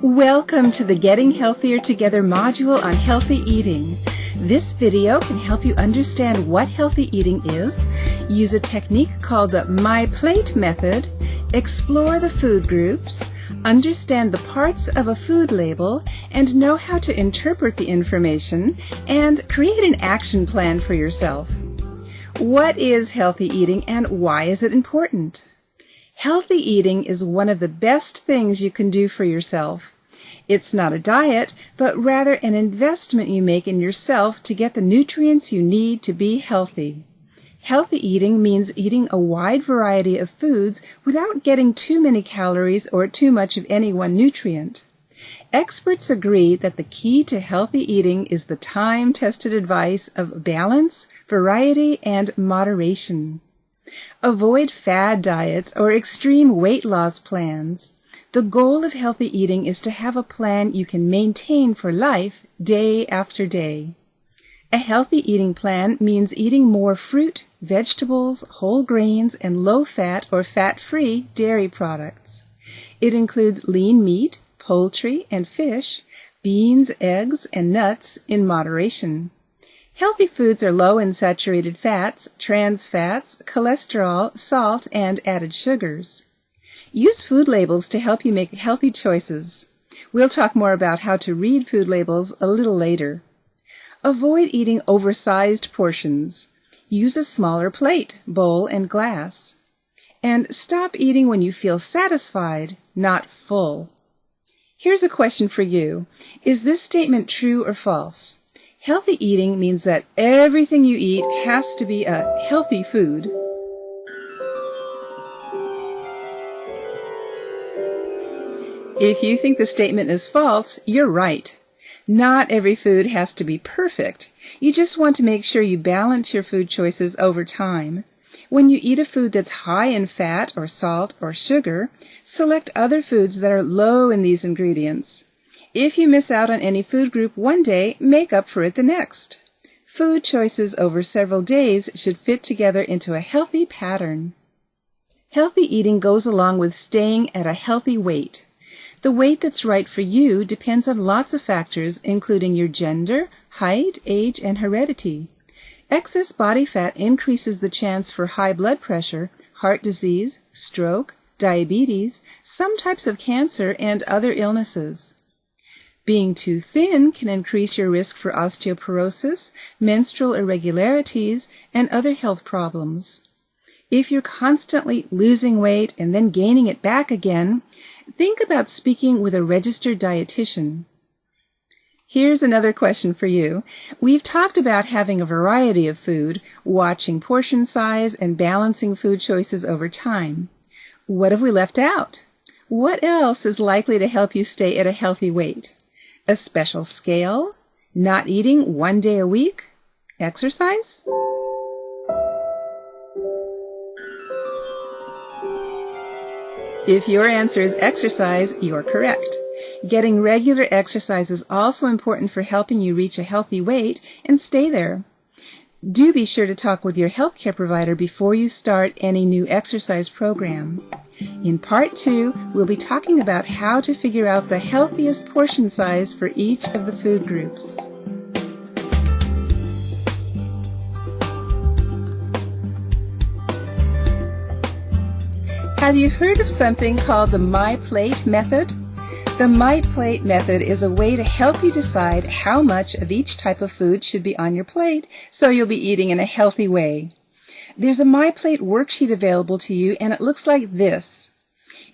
Welcome to the Getting Healthier Together module on healthy eating. This video can help you understand what healthy eating is, use a technique called the My Plate method, explore the food groups, understand the parts of a food label, and know how to interpret the information, and create an action plan for yourself. What is healthy eating and why is it important? Healthy eating is one of the best things you can do for yourself. It's not a diet, but rather an investment you make in yourself to get the nutrients you need to be healthy. Healthy eating means eating a wide variety of foods without getting too many calories or too much of any one nutrient. Experts agree that the key to healthy eating is the time-tested advice of balance, variety, and moderation. Avoid fad diets or extreme weight loss plans. The goal of healthy eating is to have a plan you can maintain for life, day after day. A healthy eating plan means eating more fruit, vegetables, whole grains, and low-fat or fat-free dairy products. It includes lean meat, poultry, and fish, beans, eggs, and nuts in moderation. Healthy foods are low in saturated fats, trans fats, cholesterol, salt, and added sugars. Use food labels to help you make healthy choices. We'll talk more about how to read food labels a little later. Avoid eating oversized portions. Use a smaller plate, bowl, and glass. And stop eating when you feel satisfied, not full. Here's a question for you. Is this statement true or false? Healthy eating means that everything you eat has to be a healthy food. If you think the statement is false, you're right. Not every food has to be perfect. You just want to make sure you balance your food choices over time. When you eat a food that's high in fat or salt or sugar, select other foods that are low in these ingredients. If you miss out on any food group one day, make up for it the next. Food choices over several days should fit together into a healthy pattern. Healthy eating goes along with staying at a healthy weight. The weight that's right for you depends on lots of factors, including your gender, height, age, and heredity. Excess body fat increases the chance for high blood pressure, heart disease, stroke, diabetes, some types of cancer, and other illnesses. Being too thin can increase your risk for osteoporosis, menstrual irregularities, and other health problems. If you're constantly losing weight and then gaining it back again, think about speaking with a registered dietitian. Here's another question for you. We've talked about having a variety of food, watching portion size, and balancing food choices over time. What have we left out? What else is likely to help you stay at a healthy weight? A special scale? Not eating one day a week? Exercise? If your answer is exercise, you're correct. Getting regular exercise is also important for helping you reach a healthy weight and stay there. Do be sure to talk with your healthcare provider before you start any new exercise program. In Part 2, we'll be talking about how to figure out the healthiest portion size for each of the food groups. Have you heard of something called the My Plate method? The My Plate method is a way to help you decide how much of each type of food should be on your plate so you'll be eating in a healthy way. There's a My Plate worksheet available to you, and it looks like this.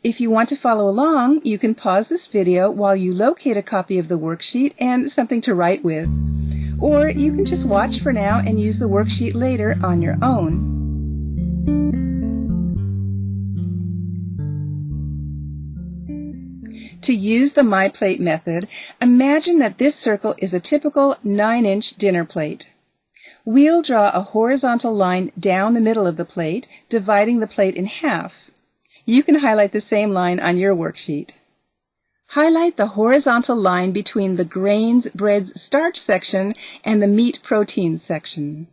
If you want to follow along, you can pause this video while you locate a copy of the worksheet and something to write with. Or you can just watch for now and use the worksheet later on your own. To use the My Plate method, imagine that this circle is a typical 9-inch dinner plate. We'll draw a horizontal line down the middle of the plate, dividing the plate in half. You can highlight the same line on your worksheet. Highlight the horizontal line between the grains, breads, starch section and the meat protein section.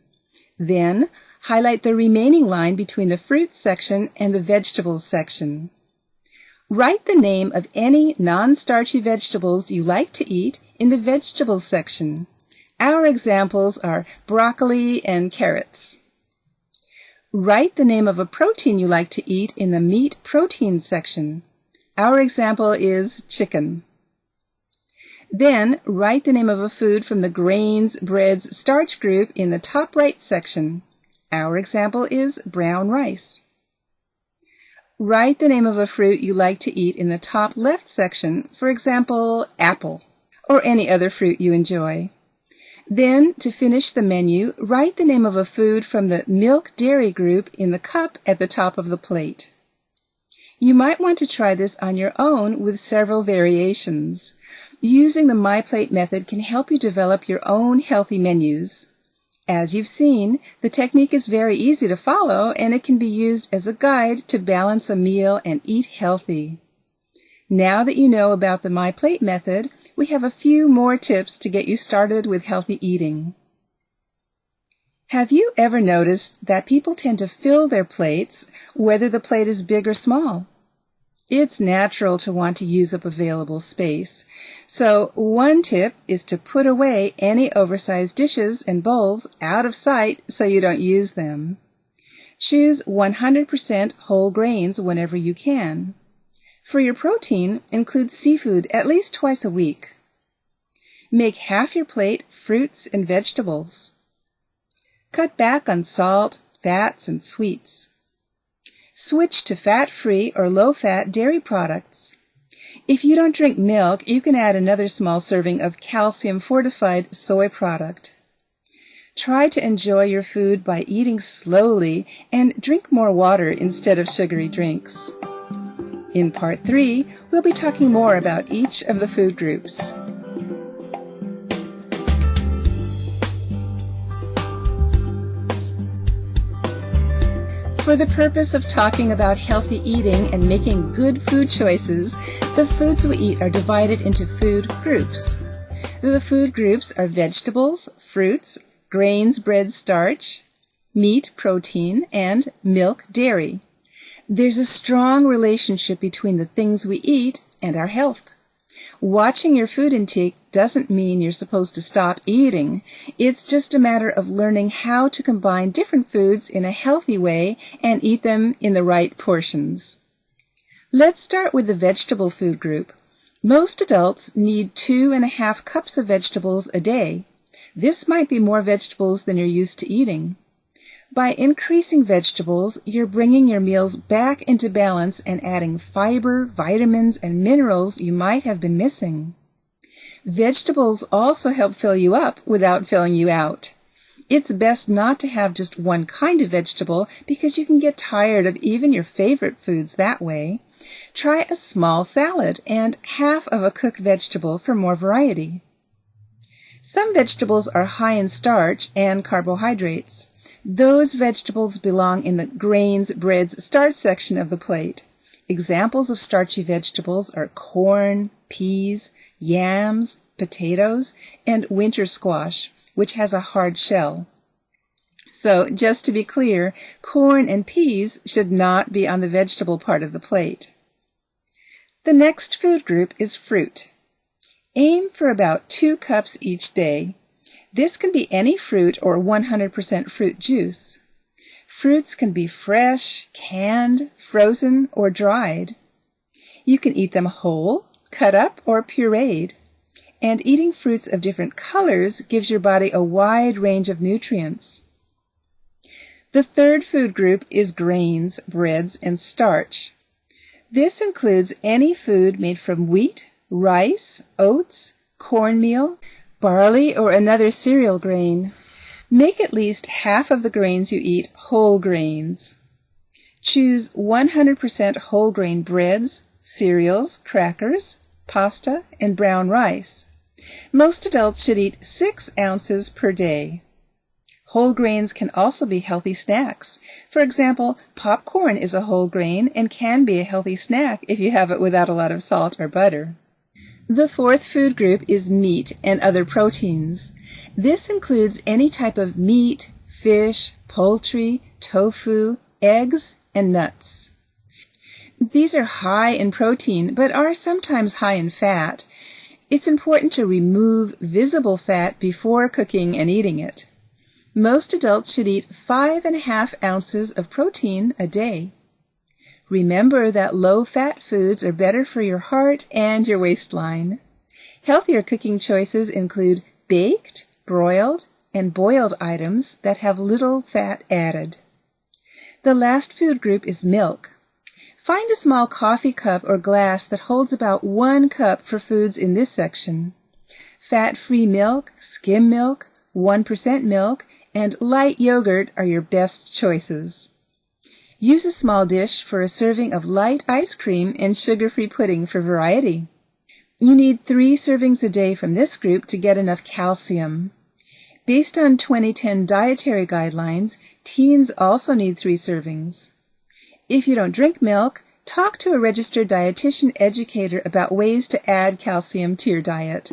Then, highlight the remaining line between the fruits section and the vegetables section. Write the name of any non-starchy vegetables you like to eat in the vegetables section. Our examples are broccoli and carrots. Write the name of a protein you like to eat in the meat protein section. Our example is chicken. Then write the name of a food from the grains, breads, starch group in the top right section. Our example is brown rice. Write the name of a fruit you like to eat in the top left section, for example, apple, or any other fruit you enjoy. Then, to finish the menu, write the name of a food from the milk dairy group in the cup at the top of the plate. You might want to try this on your own with several variations. Using the MyPlate method can help you develop your own healthy menus. As you've seen, the technique is very easy to follow, and it can be used as a guide to balance a meal and eat healthy. Now that you know about the MyPlate method, we have a few more tips to get you started with healthy eating. Have you ever noticed that people tend to fill their plates, whether the plate is big or small? It's natural to want to use up available space. So one tip is to put away any oversized dishes and bowls out of sight so you don't use them. Choose 100% whole grains whenever you can. For your protein, include seafood at least twice a week. Make half your plate fruits and vegetables. Cut back on salt, fats, and sweets. Switch to fat-free or low-fat dairy products. If you don't drink milk, you can add another small serving of calcium-fortified soy product. Try to enjoy your food by eating slowly and drink more water instead of sugary drinks. In Part 3, we'll be talking more about each of the food groups. For the purpose of talking about healthy eating and making good food choices, the foods we eat are divided into food groups. The food groups are vegetables, fruits, grains, bread, starch, meat, protein, and milk, dairy. There's a strong relationship between the things we eat and our health. Watching your food intake doesn't mean you're supposed to stop eating. It's just a matter of learning how to combine different foods in a healthy way and eat them in the right portions. Let's start with the vegetable food group. Most adults need 2.5 cups of vegetables a day. This might be more vegetables than you're used to eating. By increasing vegetables, you're bringing your meals back into balance and adding fiber, vitamins, and minerals you might have been missing. Vegetables also help fill you up without filling you out. It's best not to have just one kind of vegetable because you can get tired of even your favorite foods that way. Try a small salad and half of a cooked vegetable for more variety. Some vegetables are high in starch and carbohydrates. Those vegetables belong in the grains, breads, starch section of the plate. Examples of starchy vegetables are corn, peas, yams, potatoes, and winter squash, which has a hard shell. So, just to be clear, corn and peas should not be on the vegetable part of the plate. The next food group is fruit. Aim for about 2 cups each day. This can be any fruit or 100% fruit juice. Fruits can be fresh, canned, frozen, or dried. You can eat them whole, cut up, or pureed. And eating fruits of different colors gives your body a wide range of nutrients. The third food group is grains, breads, and starch. This includes any food made from wheat, rice, oats, cornmeal, barley, or another cereal grain. Make at least half of the grains you eat whole grains. Choose 100% whole grain breads, cereals, crackers, pasta, and brown rice. Most adults should eat 6 ounces per day. Whole grains can also be healthy snacks. For example, popcorn is a whole grain and can be a healthy snack if you have it without a lot of salt or butter. The fourth food group is meat and other proteins. This includes any type of meat, fish, poultry, tofu, eggs, and nuts. These are high in protein, but are sometimes high in fat. It's important to remove visible fat before cooking and eating it. Most adults should eat 5½ ounces of protein a day. Remember that low-fat foods are better for your heart and your waistline. Healthier cooking choices include baked, broiled, and boiled items that have little fat added. The last food group is milk. Find a small coffee cup or glass that holds about 1 cup for foods in this section. Fat-free milk, skim milk, 1% milk, and light yogurt are your best choices. Use a small dish for a serving of light ice cream and sugar-free pudding for variety. You need 3 servings a day from this group to get enough calcium. Based on 2010 dietary guidelines, teens also need 3 servings. If you don't drink milk, talk to a registered dietitian educator about ways to add calcium to your diet.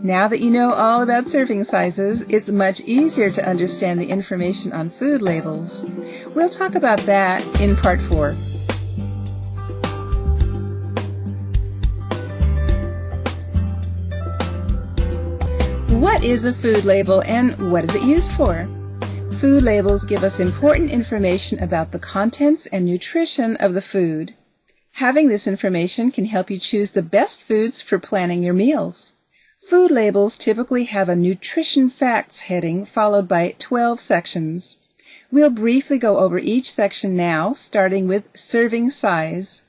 Now that you know all about serving sizes, it's much easier to understand the information on food labels. We'll talk about that in Part 4. What is a food label and what is it used for? Food labels give us important information about the contents and nutrition of the food. Having this information can help you choose the best foods for planning your meals. Food labels typically have a nutrition facts heading followed by 12 sections. We'll briefly go over each section now, starting with serving size.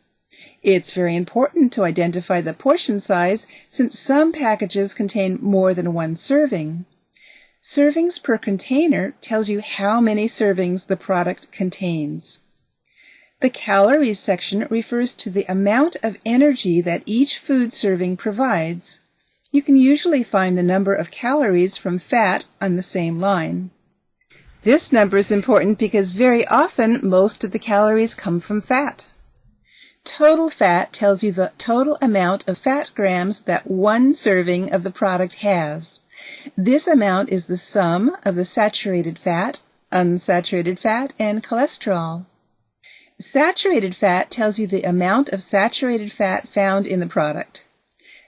It's very important to identify the portion size since some packages contain more than 1 serving. Servings per container tells you how many servings the product contains. The calories section refers to the amount of energy that each food serving provides. You can usually find the number of calories from fat on the same line. This number is important because very often most of the calories come from fat. Total fat tells you the total amount of fat grams that 1 serving of the product has. This amount is the sum of the saturated fat, unsaturated fat, and cholesterol. Saturated fat tells you the amount of saturated fat found in the product.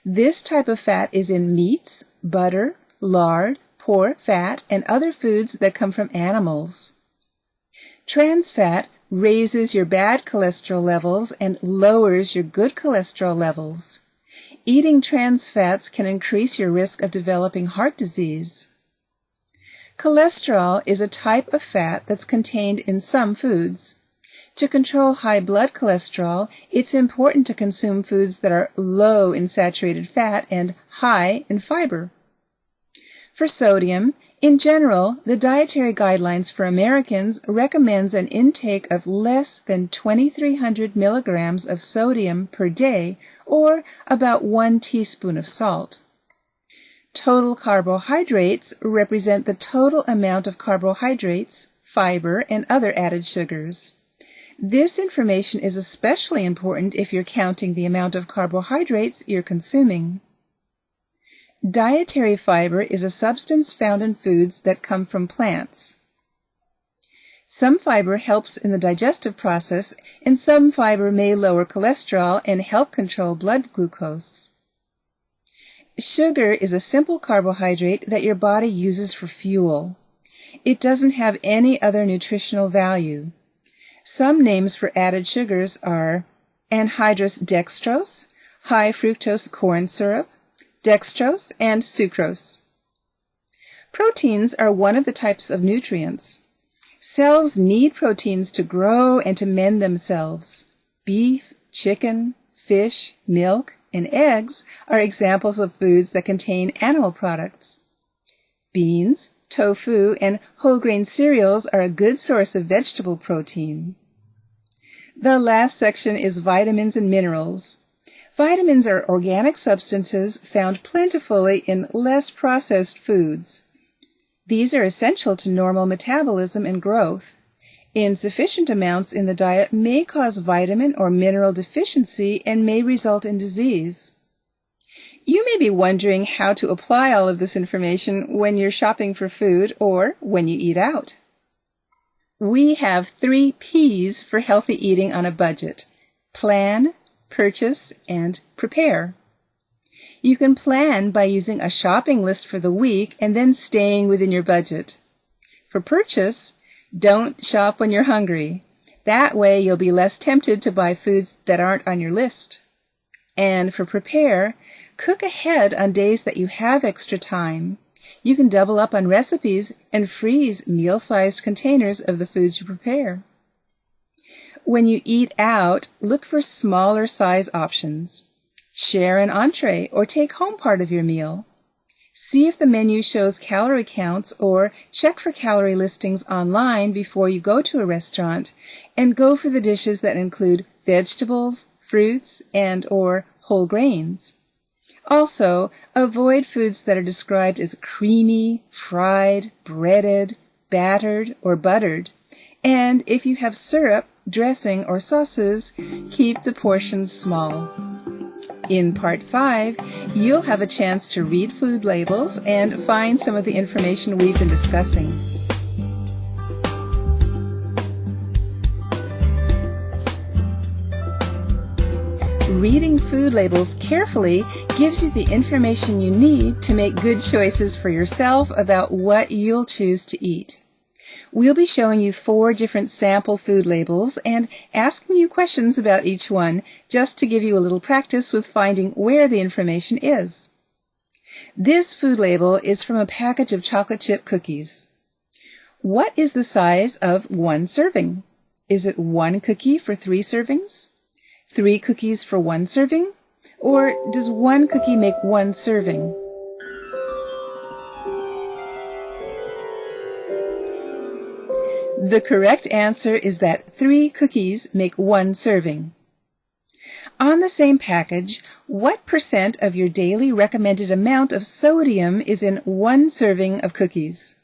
This type of fat is in meats, butter, lard, pork fat, and other foods that come from animals. Trans fat raises your bad cholesterol levels and lowers your good cholesterol levels. Eating trans fats can increase your risk of developing heart disease. Cholesterol is a type of fat that's contained in some foods. To control high blood cholesterol, it's important to consume foods that are low in saturated fat and high in fiber. For sodium, in general, the dietary guidelines for Americans recommends an intake of less than 2,300 milligrams of sodium per day, or about 1 teaspoon of salt. Total carbohydrates represent the total amount of carbohydrates, fiber, and other added sugars. This information is especially important if you're counting the amount of carbohydrates you're consuming. Dietary fiber is a substance found in foods that come from plants. Some fiber helps in the digestive process, and some fiber may lower cholesterol and help control blood glucose. Sugar is a simple carbohydrate that your body uses for fuel. It doesn't have any other nutritional value. Some names for added sugars are anhydrous dextrose, high fructose corn syrup, dextrose, and sucrose. Proteins are one of the types of nutrients. Cells need proteins to grow and to mend themselves. Beef, chicken, fish, milk, and eggs are examples of foods that contain animal products. Beans, tofu, and whole grain cereals are a good source of vegetable protein. The last section is vitamins and minerals. Vitamins are organic substances found plentifully in less processed foods. These are essential to normal metabolism and growth. Insufficient amounts in the diet may cause vitamin or mineral deficiency and may result in disease. You may be wondering how to apply all of this information when you're shopping for food or when you eat out. We have 3 P's for healthy eating on a budget: plan, purchase, and prepare. You can plan by using a shopping list for the week and then staying within your budget. For purchase, don't shop when you're hungry. That way you'll be less tempted to buy foods that aren't on your list. And for prepare, cook ahead on days that you have extra time. You can double up on recipes and freeze meal-sized containers of the foods you prepare. When you eat out, look for smaller size options. Share an entree or take home part of your meal. See if the menu shows calorie counts or check for calorie listings online before you go to a restaurant, and go for the dishes that include vegetables, fruits, and/or whole grains. Also, avoid foods that are described as creamy, fried, breaded, battered, or buttered. And if you have syrup, dressing, or sauces, keep the portions small. In Part 5, you'll have a chance to read food labels and find some of the information we've been discussing. Reading food labels carefully gives you the information you need to make good choices for yourself about what you'll choose to eat. We'll be showing you 4 different sample food labels and asking you questions about each one just to give you a little practice with finding where the information is. This food label is from a package of chocolate chip cookies. What is the size of 1 serving? Is it 1 cookie for 3 servings? 3 cookies for 1 serving? Or does 1 cookie make 1 serving? The correct answer is that 3 cookies make 1 serving. On the same package, what % of your daily recommended amount of sodium is in 1 serving of cookies?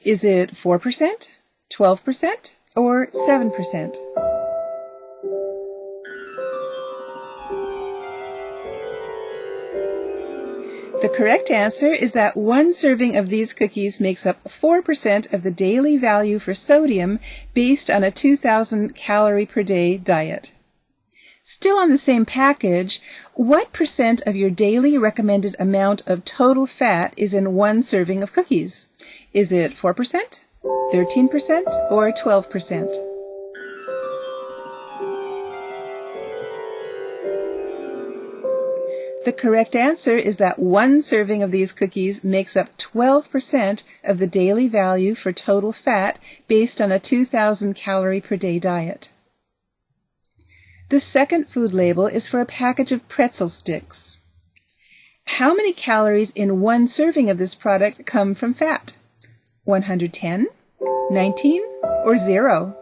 Is it 4%, 12%, or 7%? The correct answer is that 1 serving of these cookies makes up 4% of the daily value for sodium based on a 2,000 calorie per day diet. Still on the same package, what % of your daily recommended amount of total fat is in 1 serving of cookies? Is it 4%, 13%, or 12%? The correct answer is that 1 serving of these cookies makes up 12% of the daily value for total fat based on a 2,000 calorie per day diet. The second food label is for a package of pretzel sticks. How many calories in 1 serving of this product come from fat? 110, 19, or 0?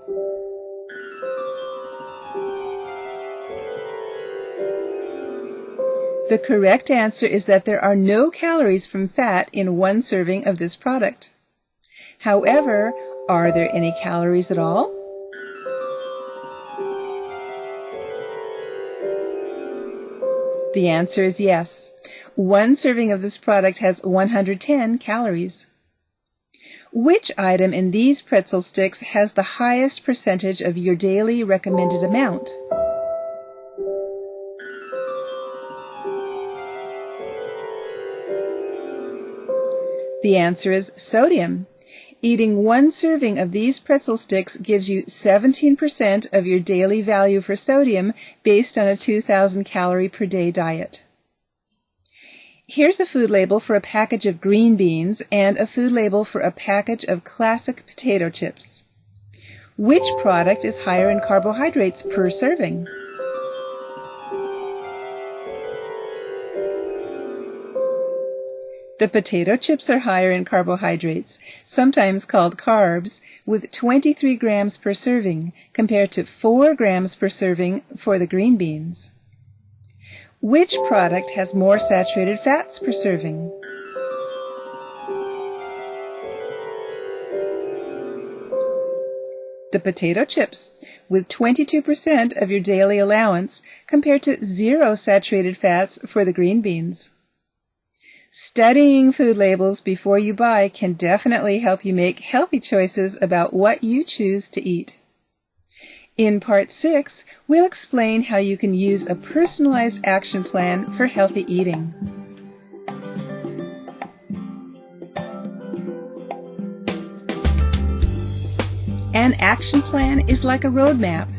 The correct answer is that there are no calories from fat in 1 serving of this product. However, are there any calories at all? The answer is yes. 1 serving of this product has 110 calories. Which item in these pretzel sticks has the highest percentage of your daily recommended amount? The answer is sodium. Eating 1 serving of these pretzel sticks gives you 17% of your daily value for sodium based on a 2,000 calorie per day diet. Here's a food label for a package of green beans and a food label for a package of classic potato chips. Which product is higher in carbohydrates per serving? The potato chips are higher in carbohydrates, sometimes called carbs, with 23 grams per serving, compared to 4 grams per serving for the green beans. Which product has more saturated fats per serving? The potato chips, with 22% of your daily allowance, compared to 0 saturated fats for the green beans. Studying food labels before you buy can definitely help you make healthy choices about what you choose to eat. In Part 6, we'll explain how you can use a personalized action plan for healthy eating. An action plan is like a roadmap.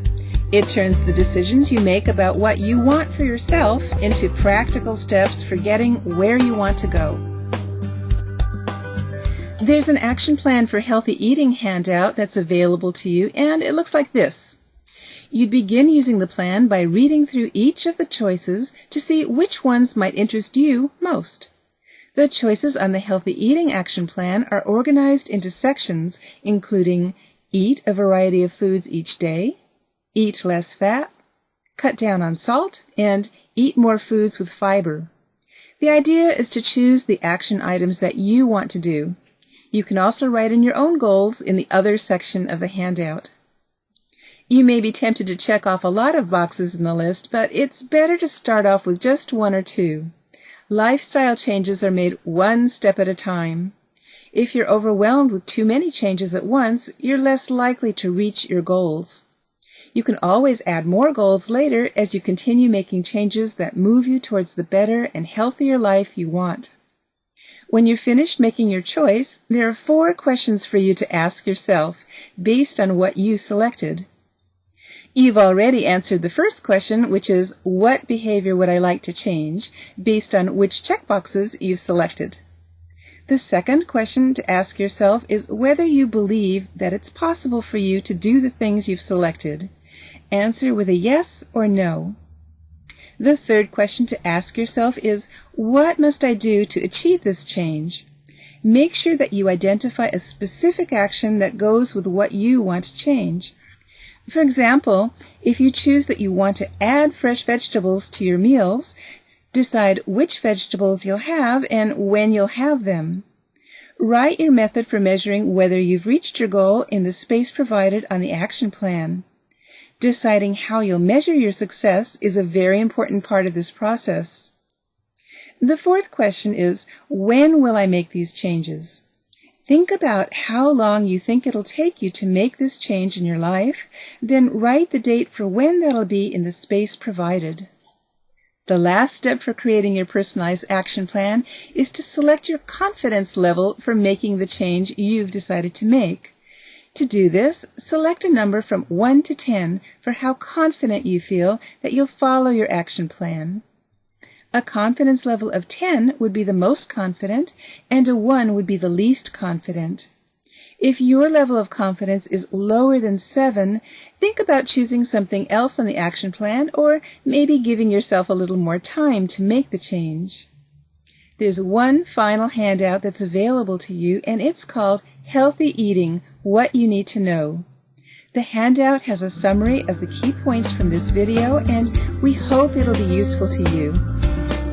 It turns the decisions you make about what you want for yourself into practical steps for getting where you want to go. There's an action plan for healthy eating handout that's available to you, and it looks like this. You'd begin using the plan by reading through each of the choices to see which ones might interest you most. The choices on the healthy eating action plan are organized into sections including eat a variety of foods each day, eat less fat, cut down on salt, and eat more foods with fiber. The idea is to choose the action items that you want to do. You can also write in your own goals in the other section of the handout. You may be tempted to check off a lot of boxes in the list, but it's better to start off with just one or two. Lifestyle changes are made one step at a time. If you're overwhelmed with too many changes at once, you're less likely to reach your goals. You can always add more goals later as you continue making changes that move you towards the better and healthier life you want. When you're finished making your choice, there are 4 questions for you to ask yourself based on what you selected. You've already answered the first question, which is, what behavior would I like to change, based on which checkboxes you've selected. The second question to ask yourself is whether you believe that it's possible for you to do the things you've selected. Answer with a yes or no. The third question to ask yourself is, what must I do to achieve this change? Make sure that you identify a specific action that goes with what you want to change. For example, if you choose that you want to add fresh vegetables to your meals, decide which vegetables you'll have and when you'll have them. Write your method for measuring whether you've reached your goal in the space provided on the action plan. Deciding how you'll measure your success is a very important part of this process. The fourth question is, when will I make these changes? Think about how long you think it'll take you to make this change in your life, then write the date for when that'll be in the space provided. The last step for creating your personalized action plan is to select your confidence level for making the change you've decided to make. To do this, select a number from 1 to 10 for how confident you feel that you'll follow your action plan. A confidence level of 10 would be the most confident, and a 1 would be the least confident. If your level of confidence is lower than 7, think about choosing something else on the action plan, or maybe giving yourself a little more time to make the change. There's one final handout that's available to you, and it's called Healthy Eating: What You Need to Know. The handout has a summary of the key points from this video, and we hope it'll be useful to you.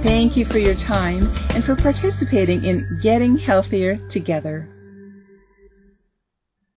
Thank you for your time and for participating in Getting Healthier Together.